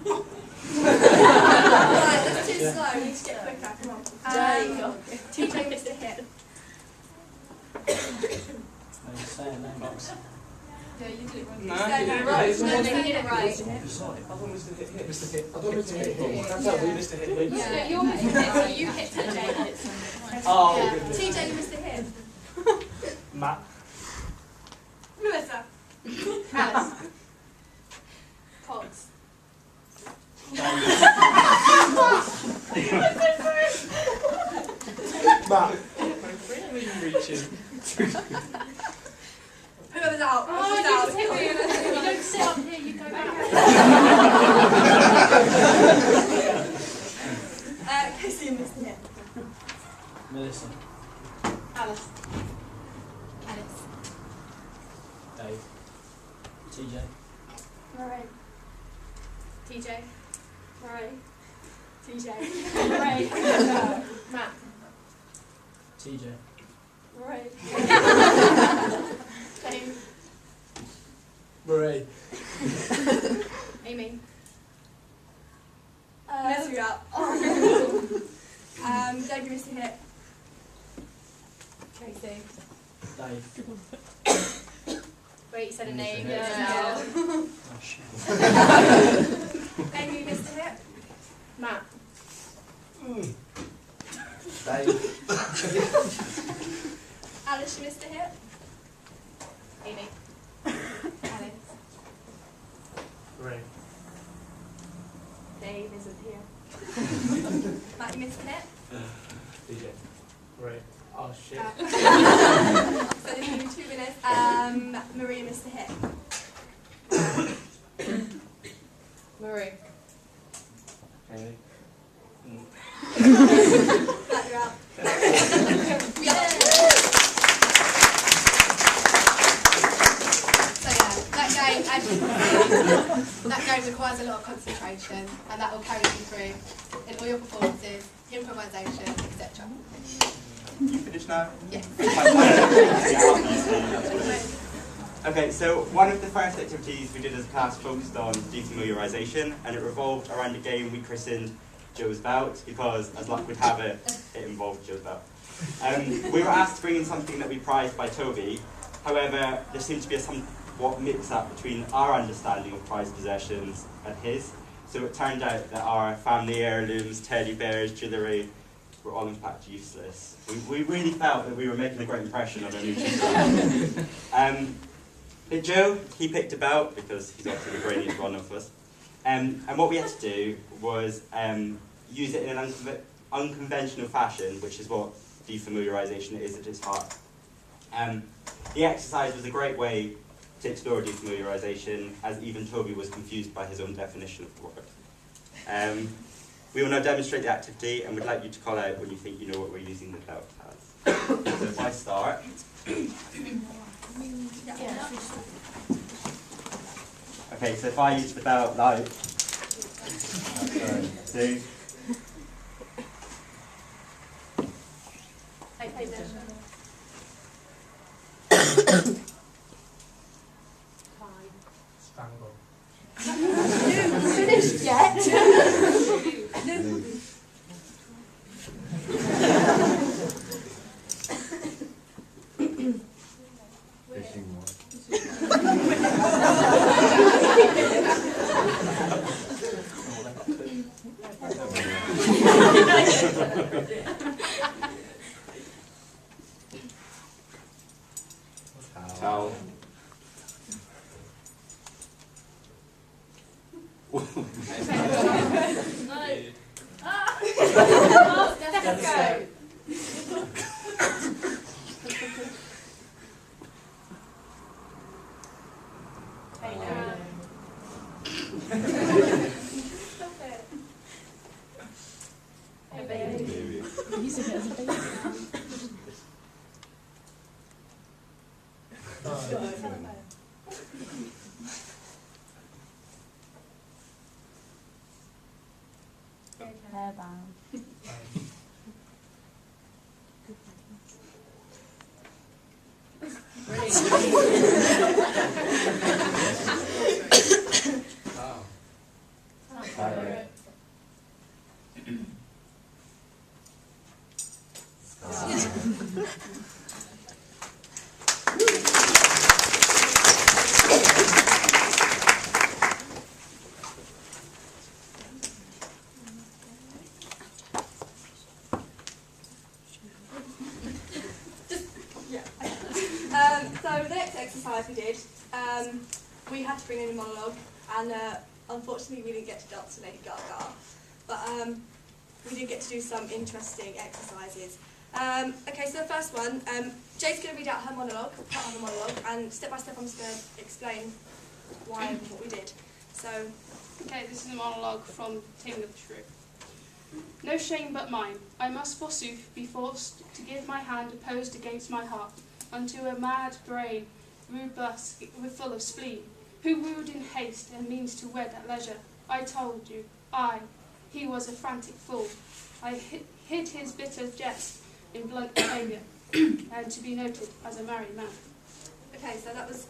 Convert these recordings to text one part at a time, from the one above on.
Right, that's too slow. We need to get quicker. Come on. TJ missed a hit. Yeah, you did it wrong. No, you said you it did right. it No, you did it right. I thought Mr. Hit. Mr. Hit. I thought Mr. Hit. That's how we Mr. Hit. Yeah, you're missed a hit, so you hit TJ. Oh, yeah. good. TJ, you missed a hit. Matt. Melissa. Alice. Cogs. Matt. Reaching. Whoever's out. Oh, Whoever's you out. just hit me. You don't sit up here, you go back. Casey, you missed a hit. Melissa. Alice. Alice. Dave. TJ. Murray. TJ. Murray. TJ. Murray. Matt. TJ. Murray. James. Murray. Amy. Let's go out. Dave, you missed a hit. Tracy. Dave. Wait, you said a Missed a name. hit. Yeah. Oh shit. Amy, you missed a hit. Matt. Dave. Alice, you missed a hit. Amy. Alice. Ray. Dave isn't here. Matt, you missed a hit. TJ. Ray. Oh shit. So there's only 2 winners. Maria missed a hit. Marie. Really? Matt, you're out. So yeah, that game, as you can see, that game requires a lot of concentration, and that will carry you through in all your performances, improvisation, etc. You finished now? Yes. Okay, so one of the first activities we did as a class focused on defamiliarisation, and it revolved around a game we christened Joe's Bout, because as luck would have it, it involved Joe's Bout. We were asked to bring in something that we prized by Toby. However, there seemed to be a somewhat mix-up between our understanding of prized possessions and his. So it turned out that our family heirlooms, teddy bears, jewellery, were all in fact useless. We really felt that we were making a great impression on our new tutor. But Joe, he picked a belt because he's obviously the brainiest one of us. And what we had to do was use it in an unconventional fashion, which is what defamiliarisation is at its heart. The exercise was a great way to explore defamiliarisation, as even Toby was confused by his own definition of the word. We will now demonstrate the activity, and would like you to call out when you think you know what we're using the belt as. So if I start. Okay, so if I use the belt like 2. Strangle. Finished yet? Fishing one. Towel. Let's go. Stop it. Hey, baby. Using it as a baby. Hairbound. we had to bring in a monologue, and unfortunately we didn't get to dance to Lady Gaga, but we did get to do some interesting exercises. Okay, so the first one, Jay's going to read out her monologue, part of the monologue, and step by step I'm just going to explain why and what we did. So, Okay, this is a monologue from Taming of the Shrew. No shame but mine, I must forsooth be forced to give my hand opposed against my heart, unto a mad brain, robust, full of spleen, who wooed in haste and means to wed at leisure. I told you, he was a frantic fool. I hid his bitter jest in blunt behaviour, and to be noted as a married man. okay, so that was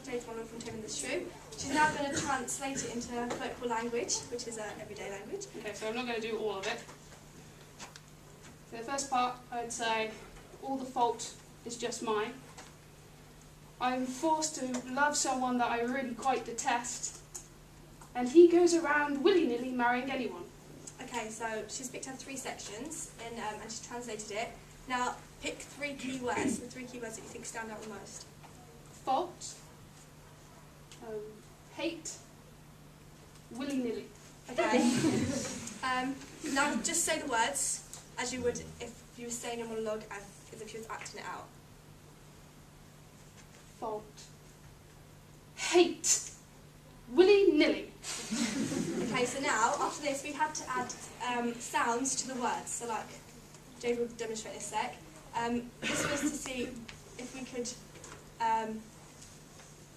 Jay's monologue from Taming of the Shrew. She's now going to translate it into colloquial language, which is everyday language. Okay, so I'm not going to do all of it. So the first part, I'd say, all the fault is just mine. I'm forced to love someone that I really quite detest, and he goes around willy-nilly marrying anyone. Okay, so she's picked out 3 sections and she's translated it. Now, pick 3 key words, the 3 key words that you think stand out the most. Fault, hate, willy-nilly. Okay. Now, just say the words as you would if you were saying a monologue, as if you was acting it out. Fault, hate, willy-nilly. Okay, so now, after this, we had to add sounds to the words. So, like, Jade will demonstrate in a sec. This was to see if we could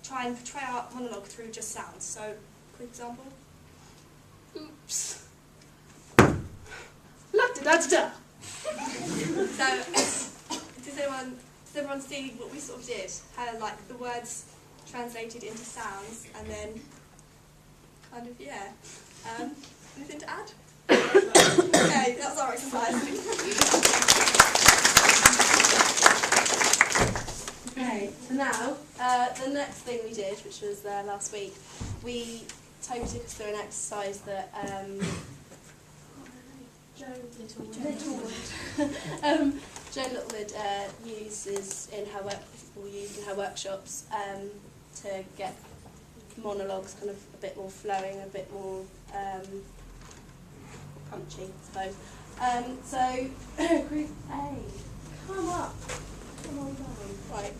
try and portray our monologue through just sounds. So, quick example. Oops. La-da-da-da-da. So, does everyone see what we sort of did? How, like, the words translated into sounds, and then kind of, yeah. Anything to add? Okay, that was our exercise. Okay, so now, the next thing we did, which was last week, Toby took us through an exercise that Joe Littlewood uses in her workshops to get monologues kind of a bit more flowing, a bit more punchy, I suppose. So group A, come up, come on down. Right.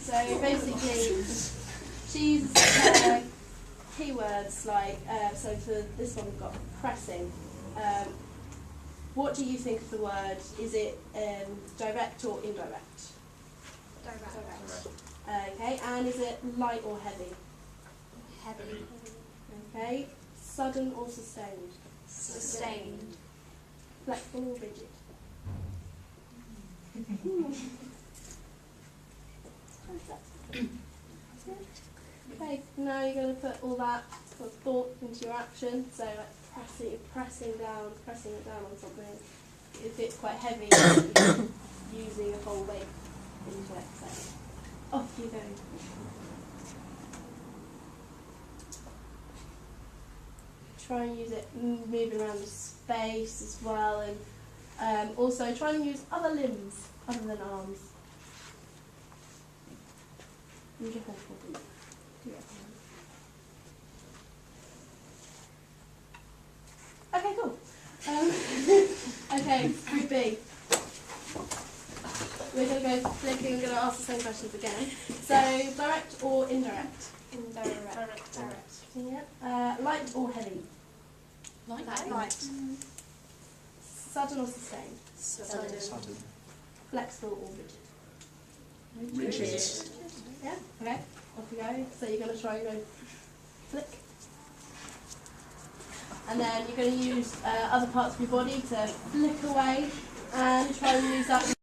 So basically, she uses keywords like so for this one we've got pressing. What do you think of the word? Is it direct or indirect? Direct. Okay, and is it light or heavy? Heavy. Okay, sudden or sustained? Sustained. Flexible or rigid? Okay, now you're going to put all that sort of thought into your action. So like pressing it down on something. If it's quite heavy, using a whole weight into it. So off you go. Try and use it moving around the space as well, and also try and use other limbs other than arms. Use your whole body. Okay, cool. Okay, group B. We're going to go flicking, we're going to ask the same questions again. So, direct or indirect? Indirect. Yeah. Light or heavy? Light. Sudden or sustained? Sudden. Flexible or rigid? Rigid. Yeah, okay, off you go. So you're going to try and go flick. And then you're going to use other parts of your body to flick away and try and use that